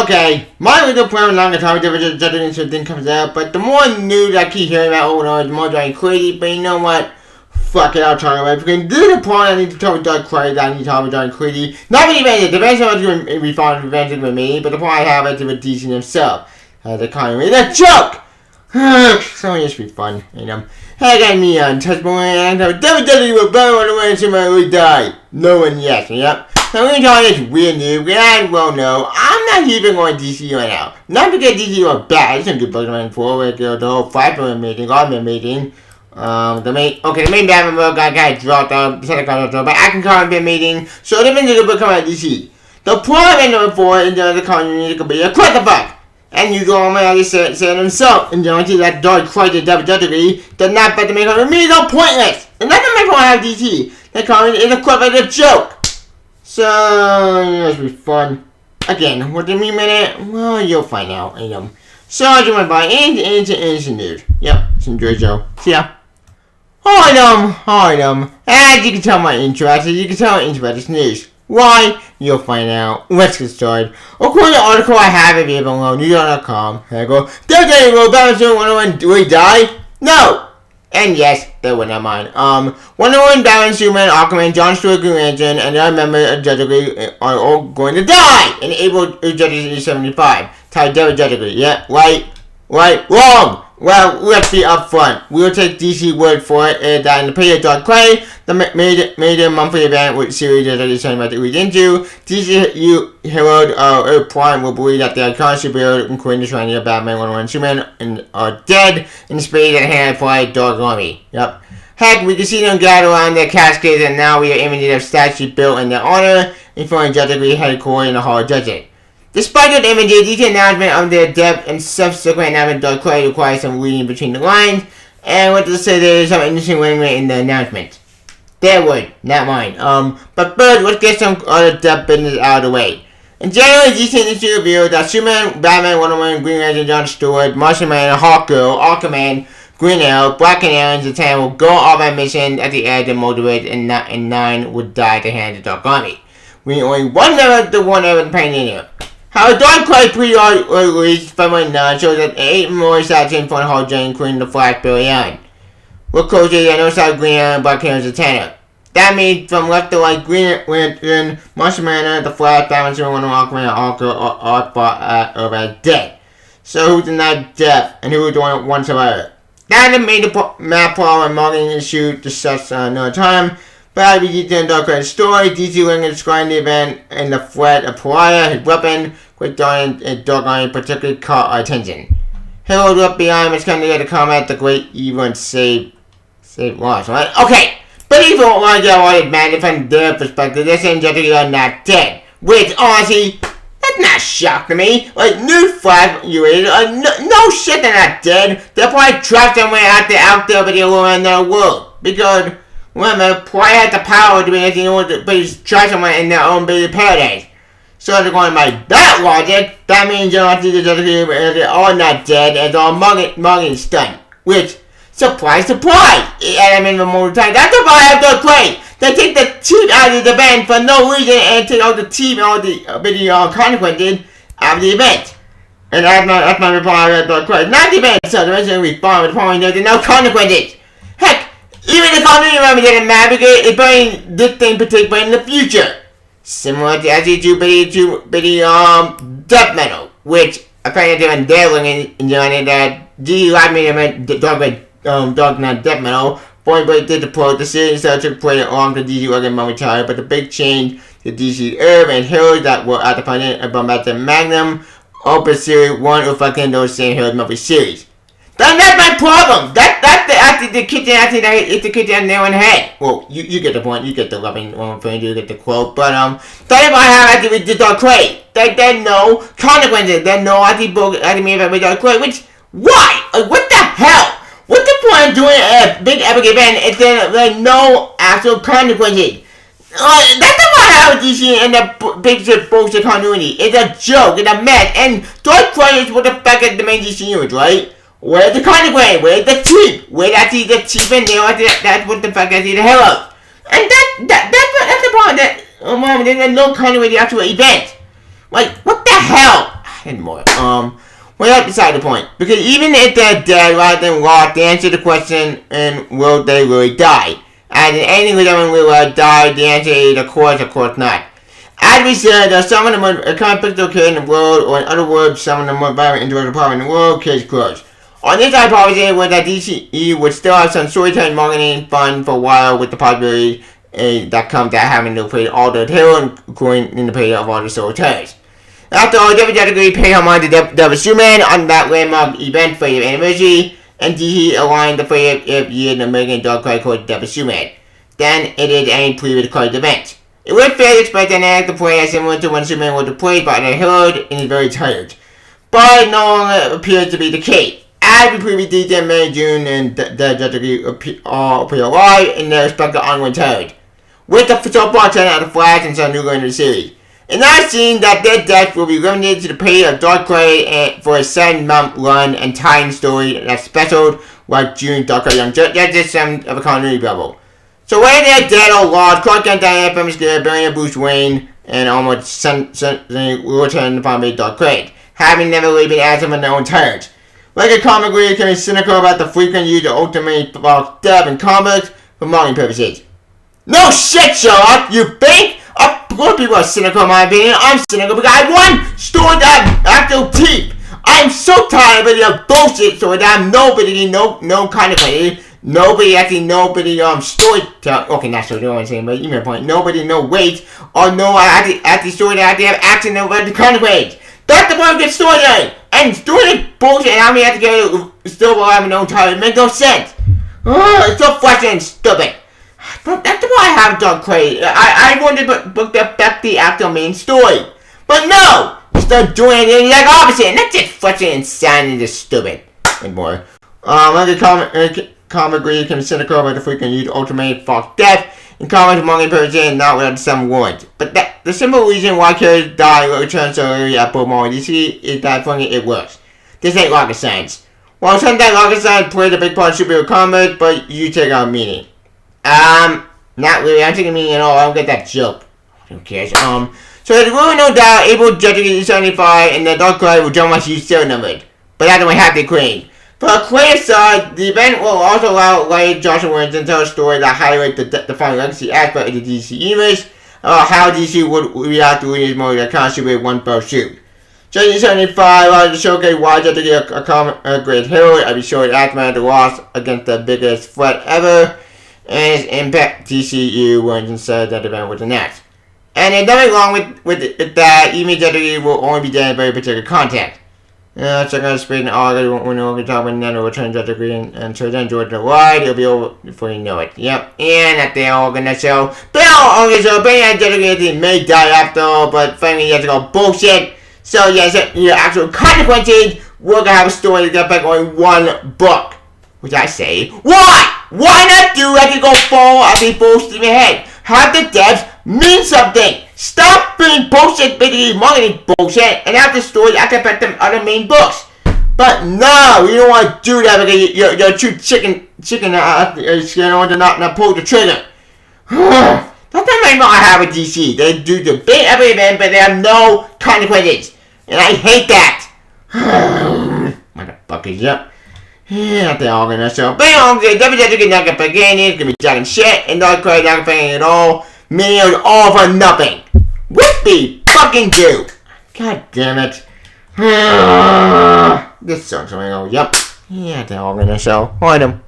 Okay, my little plan with longer time different thing comes out, but the more news I keep hearing about the more driving crazy, but you know what? Fuck it, I'll talk about it. Because this is the point I need to talk about crazy, I need to talk about driving crazy. Not with Avengers, the Avengers are going to be found with Avengers with me, but the point I have is with DC himself. The economy, the joke! So it used to be fun, you know. Hey, I got me on Touchpoint, and WWE will burn on the way until I will die. No one yet, yep. So we're talking this weird news, and well, no, I'm not even going to DC right now. Not because DC was bad, it's a good Pokemon 4, where the whole 5-minute meeting, Augment meeting. The main Batman got dropped out, the second got dropped, but I can call it a meeting, so the minute will come out of DC. The problem number 4 in the economy could be a clusterfuck. And you go on my other said himself, and don't see that dog cried at WWE, does not bet to make it me so pointless. And that's not my point out of DC. The economy is a quite like a joke. So, it must be fun. Again, what do you mean by that? Well, you'll find out, you know. So, I just went by into news. Yep, some enjoy Joe. See ya. Hi, as you can tell my interest, this news. Why? You'll find out. Let's get started. According to the article I have available on New.com, I go, WWE will Batman 101 do we die? No! And yes, they would not mind. Wonder Woman, Batman, Superman, Aquaman, John Stewart, Green Lantern, and other members of Justice League are all going to die in April of Justice League 75. Tied Justice League. Yeah, right, wrong! Well, let's be upfront. We'll take DC word for it that in the period Dark Clay, the major monthly event with series that is about to read into, DC heroes Earth Prime will believe that the iconic superhero, including the Shiny Batman, Wonder Woman, Superman, are dead in space at hand by Dark Army. Yep. Heck, we can see them gather around their caskets, and now we are images of statues built in their honor in front of Justice League headquarters in the Hall of Justice. Despite the images, each announcement of their depth and subsequent announcement of Dark Clay requires some reading between the lines, and what to say there is some interesting language in the announcement. Their word, not mine. But first, let's get some other depth business out of the way. In January, DC Industry revealed that Superman, Batman, Wonder Woman, Green Lantern, John Stewart, Martian Man, Hawkgirl, Aquaman, Green Arrow, Black Canary, and Zatanna will go off on mission at the edge of Motorhead, and 9 would die at the hands of the Dark Army. We only one member of the one ever painting here. How Dark Clay pre-art release February 9 shows that 8 more statues in front of Hall J, including the Flash, Barry Allen. We're closer to no side Green Arrow, Black Canary, and Zatanna. That means from left to right, Green Lantern, Martian Manhunter, the Flash, Batman, Superman, Aquaman, and Hawkgirl are thought of dead. So who's denied death, and who is the one survivor? That is a major map problem and marketing issue discussed another time. But as we detail in Dark Clay story, DC Wing is describing the event and the threat of Pariah, his weapon, which Dark Army particularly caught our attention. Heroes up behind us come together to combat the great evil and save Lost, right? Okay, but if you don't want to get all this man from their perspective, they're saying Justice League are not dead. Which, honestly, that's not shock to me. Like, newsflash, you idiot. No shit, they're not dead. They're probably trapped somewhere out there, but they're around the world. Because, remember, Pariah had the power to be anything, but he's trapped somewhere in their own basic paradise. So if they're going by that logic, that means you don't see the Justice League they're all not dead, and it's all mugging stunt. Which, surprise, and I mean, the more time, that's why I have Dark Clay. They take the team out of the event for no reason and take out the team, all the consequences of the event. And that's my reply to Dark Clay. Not the event, so the rest of the respond with the point there's no consequences. Heck, even the continuity member didn't matter because it's playing this thing particularly in the future. Similar to SC2 Bitty Death Metal, which apparently they're endeavoring in that DC Live Media Dark Knight Death Metal. Point Break did the pro, the series that took place along the DC Organ momentarily, but the big change to DC Earth and heroes that were at the front of Bombastic Magnum Open Series 1 reflecting those same heroes monthly series. That's my problem. That's the kitchen it's the kitchen nail in the head. Well, you get the point. You get the loving friend. You get the quote. But that's why I have actually with Dark Clay. There's no consequences. There's no anti-media with Dark Clay. Which why? What the hell? What's the point of doing a big epic event if there's no actual consequences? That's the one I have with DC and the big bullshit continuity. It's a joke. It's a mess. And Dark Clay is what the fuck is the main DC unit, right? Where's the consequence? Where's the chief? Where's actually the chief and that's what the fuck I see the hero. And that's the problem. There's no continuity to the actual event. Like, what the hell? and more. Well, that's beside the point. Because even if they're dead rather than lost, they answer the question, and will they really die? As in anything with them will die, the answer is of course not. As we said, some of the most conflicts occur in the world, or in other words, some of the most violent intellectual power in the world, case closed. On this hypothesis was that DCE would still have some storytelling marketing fun for a while with the possibility that comes out having to play all the hero, including in the period of all the storytellers. After all, WWE paid homage to Devil Superman on that landmark event for the anniversary, and DC aligned the 30th year in the American Dark Knight called Devil Superman. Then it is any previous card event. It was fair to expect an actor to play as similar to when Superman was played by the hero and is very tired. But it no longer appears to be the case. As we previously did in May, June, and WWE all appear alive in their respective ongoing tales, with the so-far turn out of the Flash and some new going into the series. And now seeing that their death will be limited to the period of Dark Knight for a 7-month run and tying story that's special like June Dark Knight Young Justice of a continuity level. So whether they're dead or lost, Clark Kent, Diana, Famous Girl, Billionaire Bruce Wayne, and almost certainly will return to finally Dark Knight, having never really been asked of their own tires. Like a comic reader can be cynical about the frequent use of ultimately false death in comics for marketing purposes. No shit, Sherlock, you think? Of course people are cynical in my opinion. I'm cynical because I want story that have actual teeth. I'm so tired of the bullshit story that I'm no kind of way. Nobody storytelling. Okay, not story, I don't want to say, but you made a point. Nobody, no weight, or no at the story that they have action over the kind of weight. That's the point of good storytelling. And story bullshit, and how many have to get still alive in no time. It makes no sense. It's so frustrating and stupid. But that's why I have Dark Knight. I wanted to book the actual main story. But no! Instead of doing it the exact opposite. And that's just frustrating and sad and just stupid. And more. Like a comic reader can be cynical about the frequent use of ultimate false death in comics among a person and not without some warrant. But the simple reason why characters die or return so early at both Marvel and DC is that funny it works. This ain't rocket science. Well, sometimes rocket science plays a big part of superhero comics, but you take out meaning. Not really. I'm taking meaning at all. I don't get that joke. Who cares? So there's really no doubt April Judging 75 and the Dark Knight will jump much use still numbered. But that's only half the claim. For a clear side, the event will also allow Larry Johnson Williams to tell a story that highlights the final legacy aspect of the DC universe, about how DC would react to Williams' movie that constituted one fell swoop. Judging 75 allows to showcase why Judge is a great hero, and be sure the aftermath of the loss against the biggest threat ever, and his impact DCU Williams said that the event was the next. And there's nothing wrong with that, even Judge will only be dead in very particular context. Check out the speed in August when we're talking then we'll return to the green and so then enjoy the ride. It'll be over before you know it. Yep, and at the August show. Billionaire Judge may die after all, but finally you have to go bullshit. So yes, your actual consequences, we're gonna have a story to get back on one book. Which I say, why? Why not do like you go fall at the full steam ahead? Have the devs mean something. Stop being bullshit, biggie, marketing bullshit, and have the story affect them other main books. But no, you don't want to do that because you're too chicken, you know, to not pull the trigger. That's not my I have with DC. They do the big every event, but they have no consequences. And I hate that. Motherfuckers, yep. Yeah, they're all gonna show. But WWE not gonna begin, it's gonna be jacking shit, and Dark Knight not gonna at all. Meaning it was all for nothing. Whippy fucking do. God damn it. This sucks. Yep. Yeah, they're all gonna show. Hold them.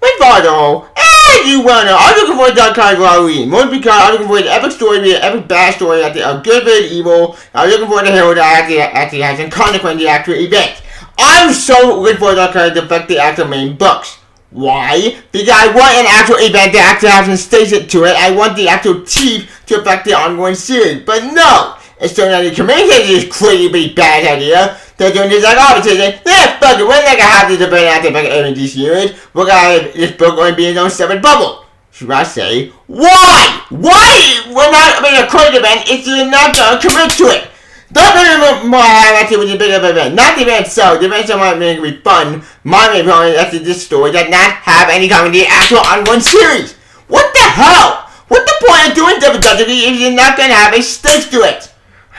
My father, as you well know, I'm looking for a Dark Knight Halloween. Mostly because I'm looking for an epic story, an epic bad story, a good bit of evil. I'm looking for the hero that actually has some consequence to the actual event. I'm so looking for Dark Knight to affect the actual main books. Why? Because I want an actual event to actually have some station to it. I want the actual teeth to affect the ongoing series. But no! It's turning out the communication is crazy bad idea. They're doing this like opposite. Yeah, fuck it. We're not gonna have this event after the every DC series. We're gonna have this book going to be in its own separate bubble. Should I say, why? Why? We're not having a current event if you're not gonna commit to it. Don't more actually with the big event. Not the event itself. The event might be fun. My main problem is this story does not have any kind of the actual ongoing series. What the hell? What's the point of doing WWE if you're not gonna have a stakes to it?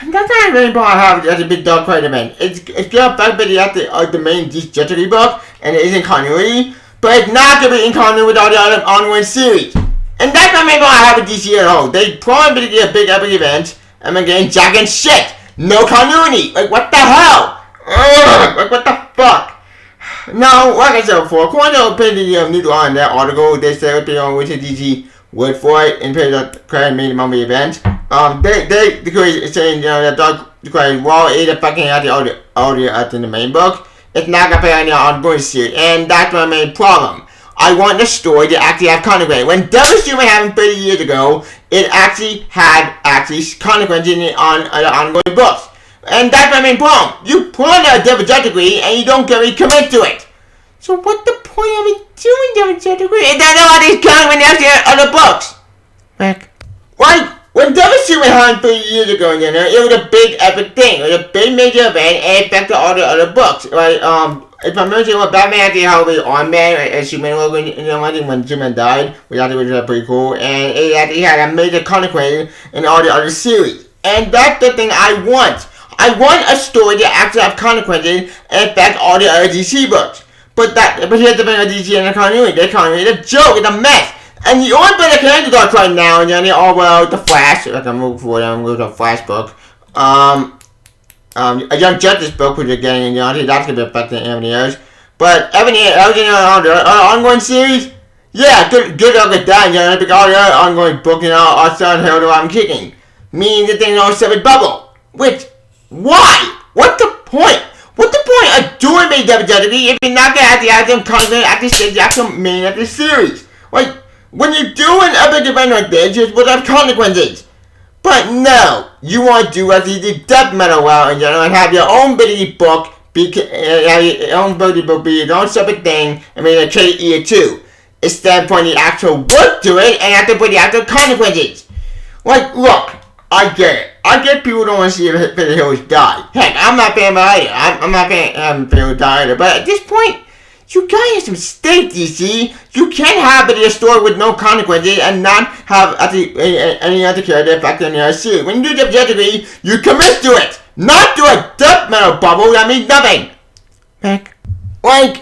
That's not the main part I have as a big Dark Knight event. It's just back at the main Justice League book, and it is in continuity, but it's not going to be in continuity with all the other ongoing series. And that's not the main part I have with DC at all. They probably did a big epic event, and they're getting giant shit. No continuity. Like, what the hell? Ugh, like, what the fuck? Now, like I said before, according to the opinion of Needle on that article, they said it on which DC would for it in page of credit made among the event. The creator is saying, that Dark Knight, while it affecting the audio at the main book, it's not gonna play on the ongoing series, and that's my main problem. I want the story to actually have consequences. When Devil Superman happened 30 years ago, it actually had consequences in the ongoing books. And that's my main problem. You put on a Devil Degree and you don't really commit to it. So what's the point of me doing Devil Degree? And then all these consequences in other books. Like, when Devil Superman happened 30 years ago, it was a big epic thing. It was a big major event and it affected all the other books. Right? If I'm mentioning what Batman actually had with Iron Man and Superman logo, when Superman died, which I think was pretty cool, and it actually had a major consequence in all the other series. And that's the thing I want. I want a story that actually have consequences and affect all the other DC books. But here's the thing with DC and the continuity. The continuity is a joke, it's a mess. And the only thing that can end the Dark right now, and then the Flash, like I'm moving forward, I'm moving to a Flash book. A Young Justice book, which again, that's going to be affecting everything else. But everything on the ongoing series, yeah, good luck with that, because all the other ongoing books, are starting to hold I'm kicking. Meaning that they don't separate bubble. Which, why? What's the point? What's the point of doing me WWE if you're not going to have the actual content at the actual main of the series? Like, when you're doing a big event like this, you're supposed to have consequences. But no, you want to do as you did Death Metal well and have your own bitty book, be your own separate thing, and make a KE too. Instead of putting the actual work to it and have to put the actual consequences. Like, look, I get it. I get people don't want to see the heroes die. Heck, I'm not a fan of either. I'm not a fan of heroes die either. But at this point, you guys have some stake, DC. You can't have a story with no consequences and not have any other character affect any other series. When you do the objectively, you commit to it. Not to a Death Metal bubble that means nothing. Heck. Like,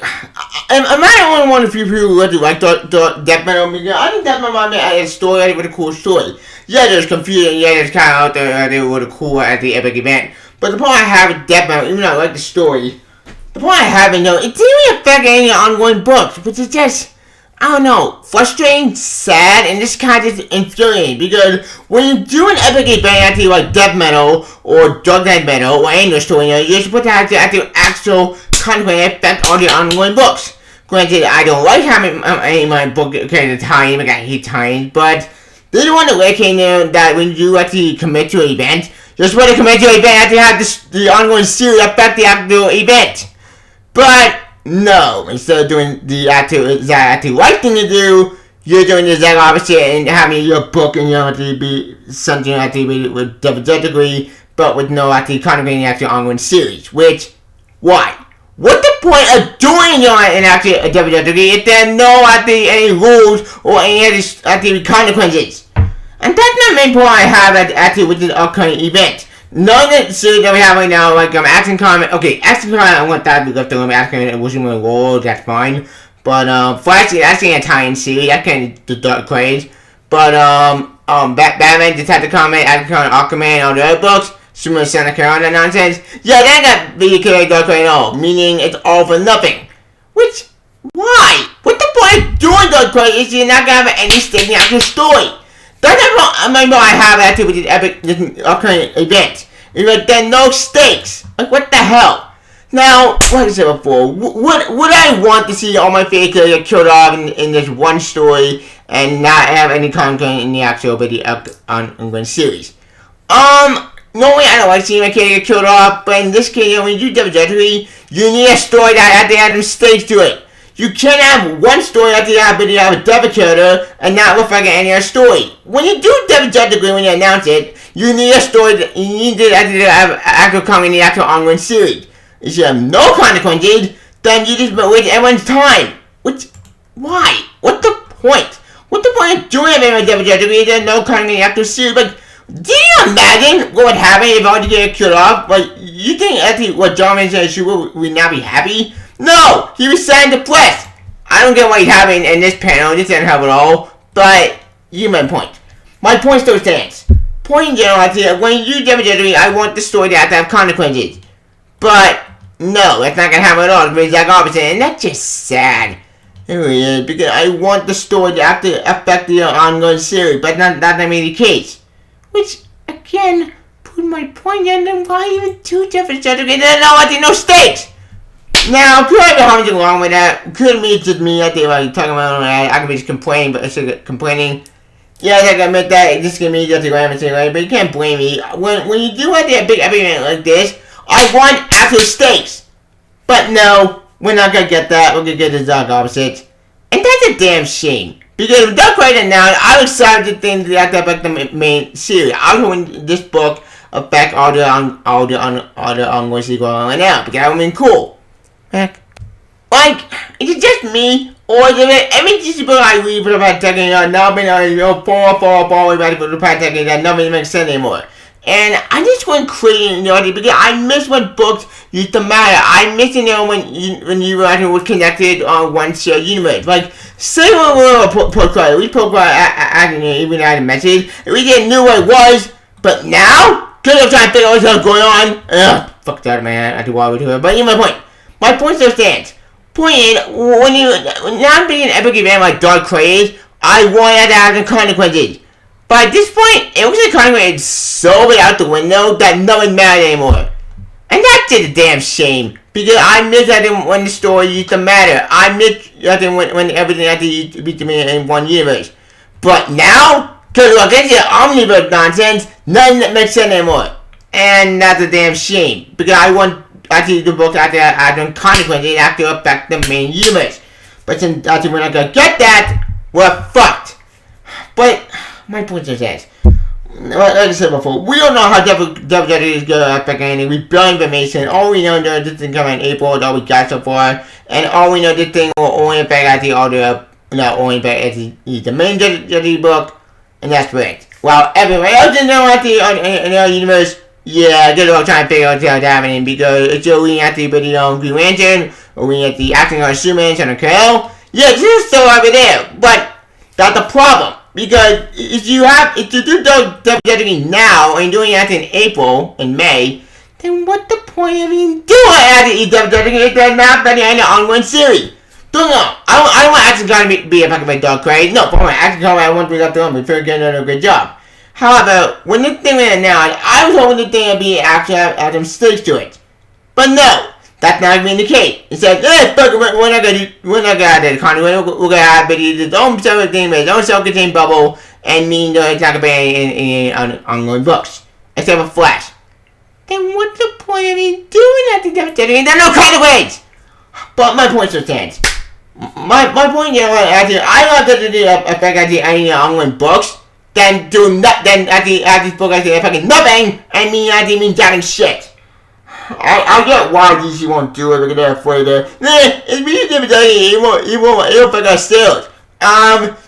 am I the only one of you people who really like Death Metal? I think Death Metal had a story with a cool story. Yeah, there's confusion. Yeah, there's kind of out there. They were cool at the epic event. But the point I have with Death Metal, even though I like the story, the point I have, it didn't really affect any ongoing books, which is just, I don't know, frustrating, sad, and just kind of infuriating. Because when you do an epic event actually like Death Metal or Dark Knight Metal or any story, you're supposed to have the actual consequence affect all the ongoing books. Granted, I don't like having my book characters tie-in, I hate tie-in, but they don't want to let you know that when you actually commit to an event, you're supposed to commit to an event after you have the ongoing series affect the actual event. But no, instead of doing the actual right thing to do, you're doing the exact opposite and having your book and to be something actually with Devil Degree, but with no actually contemplating the actual ongoing series. Which, why? What's the point of doing an actually a Devil Degree if there are no any rules or any actually consequences? And that's not the main point I have actually with this upcoming event. None of the series that we have right now, like Action Comics. Okay, Action Comics, I want that to be left alone. Action Comics, Wishing Well World, that's fine. But Flash, that's an Italian series. That kind of the Dark Craze. But Batman, Detective Comics, Action Comics, Aquaman, all the other books, Superman, Santa Carolina nonsense. Yeah, that got really carried Dark Craze at all. Meaning it's all for nothing. Which, why? What's the point of doing Dark Craze if you're not gonna have any stake in the actual story? That's what I have actually with this upcoming event. There are no stakes. Like, what the hell? Now, like I said before, would I want to see all my favorite characters killed off in this one story and not have any content in the actual ongoing series? Normally I don't like seeing my character killed off, but in this case, when you do WWE, you need a story that has some stakes to it. You can't have one story after you have a Devil character and not reflect any other story. When you do Devil Degree, when you announce it, you need a story that you need to have actual content in the actual ongoing series. If you have no consequences, then you just waste everyone's time. Why? What's the point? What's the point of doing a Devil Degree if there's no content in the actual series? Like, Do you imagine what would happen if I were to get killed off? Like, you think actually what John Mason should would now be happy? No! He was sad and depressed! I don't get what he's having in this panel, this doesn't help at all, but you get my point. My point still stands. Point in general, when you do WWE, I want the story to have consequences. But, no, that's not gonna happen at all, it's the exact opposite, and that's just sad. It really is, because I want the story to have to affect the ongoing series, but not that may be the case. Which, again, proved my point, and then why even two different subjects, and then no stakes! Now, could I be having along with that? Could me just me out there like talking about I could be just complaining, but complaining. Yeah, I can admit that it's just gonna be just a but you can't blame me. When you do have a big event like this, I want actual stakes. But no, we're not gonna get that. We're gonna get the exact opposite. And that's a damn shame. Because with Dark Knight now, I was excited to think that affect the main series. I was hoping this book affect all the ongoing sequel right now, because that would be cool. Heck. Like, is it just me, or is it every DC book I read for the past decade now been fall back for the past decade that nothing makes sense anymore? And I just went crazy, because I miss when books used to matter. I miss when you were connected on one shared universe. Like, say when we were postcard, we postcard even had a message, and we didn't know what it was, but now, because I'm trying to figure out what's going on, fuck that, man, I do what we do it, but you know my point. My point still stands. Point is, now being an epic event like Dark Craze, I wanted to have the consequences. But at this point, it looks like consequences so way out the window that nothing mattered anymore. And that's just a damn shame. Because I miss that when the story used to matter. I miss that when everything had to be to me in one universe. But now, because against the omniverse nonsense, nothing that makes sense anymore. And that's a damn shame. Because I want actually the book after consequences have to affect the main universe. But since actually we're not gonna get that, we're fucked. But my point is this. Like I said before, we don't know how WWE is gonna affect anything. We barely information. All we know is this thing coming in April, that we got so far. And all we know this thing will only affect actually all the only affect the main WWE book, and that's it. While everybody else in the universe, yeah, they're all trying to figure out what's happening, because it's still leading at the Green Lantern, or leading at the acting on Superman, Sean Carroll. Yeah, this is still over there, but that's the problem. Because if you do WWE now, and doing it in April and May, then what the point of even doing WWE if they're not ready in the ongoing series? Don't know. I don't want Action Comics to be affected by Dark Craze. No, for my Action Comics, I want to bring up the one before getting a good job. However, when this thing went announced, I was hoping the thing would be actually have some stakes to it. But no, that's not even the case. It said, fuck it, we're not gonna have that economy. We're gonna have its own separate thing, its own self-contained bubble, and mean it's not gonna be in ongoing books. Except for Flash. Then what's the point of me doing that to WWE? There's no consequence! But my point still stands. My point is, I want that to affect any ongoing books. Then at this book fucking nothing, and mean jacking shit. I get why DC won't do it because they're afraid of it's me it won't affect our sales.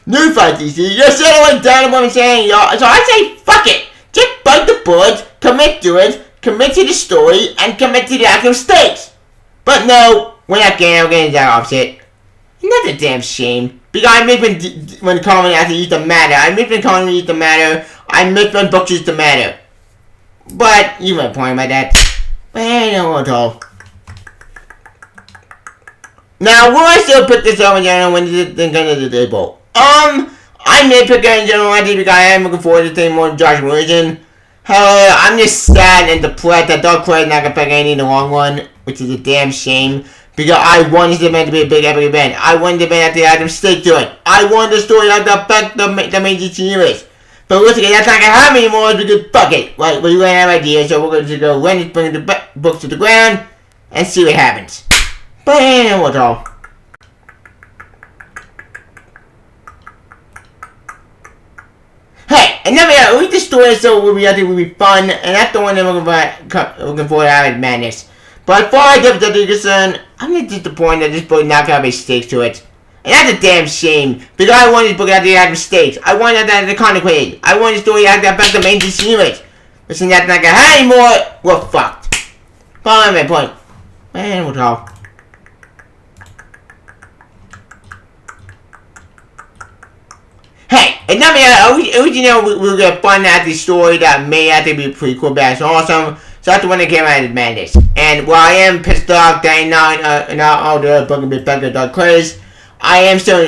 New fight DC, you're settling down on what I'm saying, y'all. So I say fuck it. Just bite the bullet, commit to it, commit to the story, and commit to the actual stakes. But no, we're not getting that opposite. And that's a damn shame. Because I miss when Conan actually used to matter. I miss when Conan used to matter. I miss when books used to matter. But, you might point about that. But I don't want to talk. Now, will I still put this over in general when this thing comes to the table? I may pick it in general idea because I am looking forward to seeing more Josh Williamson. However, I'm just sad and depressed that Dark Knight not gonna pick any in the long run, which is a damn shame. Because I wanted this event to be a big epic event. I wanted the event to have some stake to it. I wanted the story to affect the main DC universe. But listen, that's not gonna happen anymore because fuck it. Like, we're gonna have ideas, so we're gonna just go bring the books to the ground and see what happens. But anyway, what's all. Hey, and then we read the story, so we think will be fun, and that's the one that we're looking forward to having Madness. But as far as WWE is concerned, I'm just disappointed that this book not gonna have stakes to it. And that's a damn shame. Because I want this book out there to have mistakes. I want that the consequences. I want the story out there about the main DC universe. But since that's not gonna happen anymore, we're fucked. Follow my point. And we'll talk. Hey, and we'll get fun at the story that may have to be pretty cool, but it's awesome. So that's the one that came out of Madness. And while I am pissed off that not all the book will be better than Chris, I am still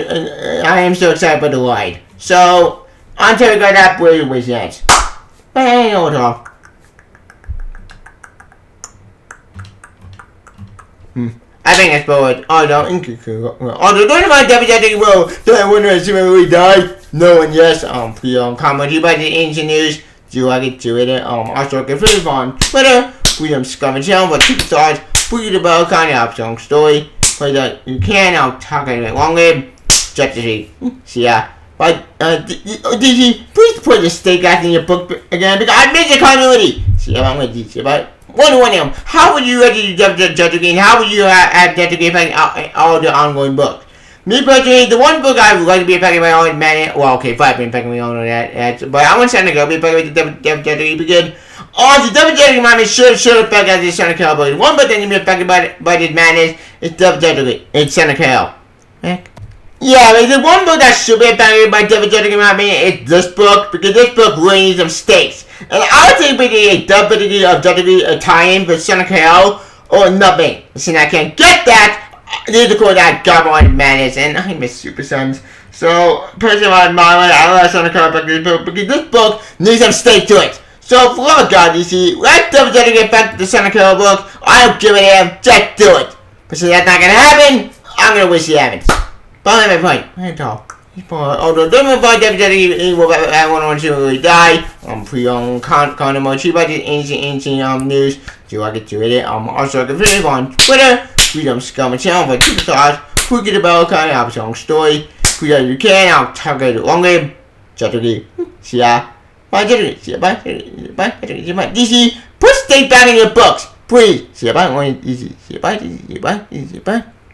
excited about the ride. So until we got that, we'll wait that. But I know it's all. I think that's forward. Although don't about WWE will that I wonder if he really died. No and yes, comment about the ancient news. Do you like it? Do it? Also get free on Twitter. Freedom Scum and Channel, but 2 stars. Free the bell kind of song story. But that you can. I'll talk about it long live. Justice League. See ya. But DC, please put the stake out in your book again because I missed the continuity. See ya. I'm with DC, but. One, how would you ready to judge again? How would you have judge again all the ongoing books? Me personally, the one book I would like to be affected by all is Man. Well, okay, if I've been affected by all of that, but I want Santa Go be affected with the WWE because all the WWE Madness should affect as the Santa Cal book. One book that can be affected by this madness is WWE. It's Santa Cal. Yeah, but the one book that should be affected by WWE Madness is this book because this book really needs some stakes. And I would think we need a WWE of WWE tie-in for Seneca or nothing. Since I can't get that, I need to call that Goblin Madness, and I miss Super Sons. So, personally, I love Seneca because this book needs some stake to it. So, for love of God, DC, let WWE get back to the Seneca book. I don't give a damn, just do it. But since that's not gonna happen, I'm gonna wish it happens. Follow my point. I talk. Although don't avoid WWE will have one to really die. Pre-owned Conor Mochi about the ancient news. Do you like it? Do it? Also get video on Twitter. Freedom Scum and Channel for 2 stars. Who get the bell kind of song story. Freedom you can. I'll talk it longer. Judge see ya. Bye, Judge. See ya. Bye. Bye. DC, put stake back in your books, please. See ya. Bye. DC. See ya. Bye. DC. Bye. DC. Bye.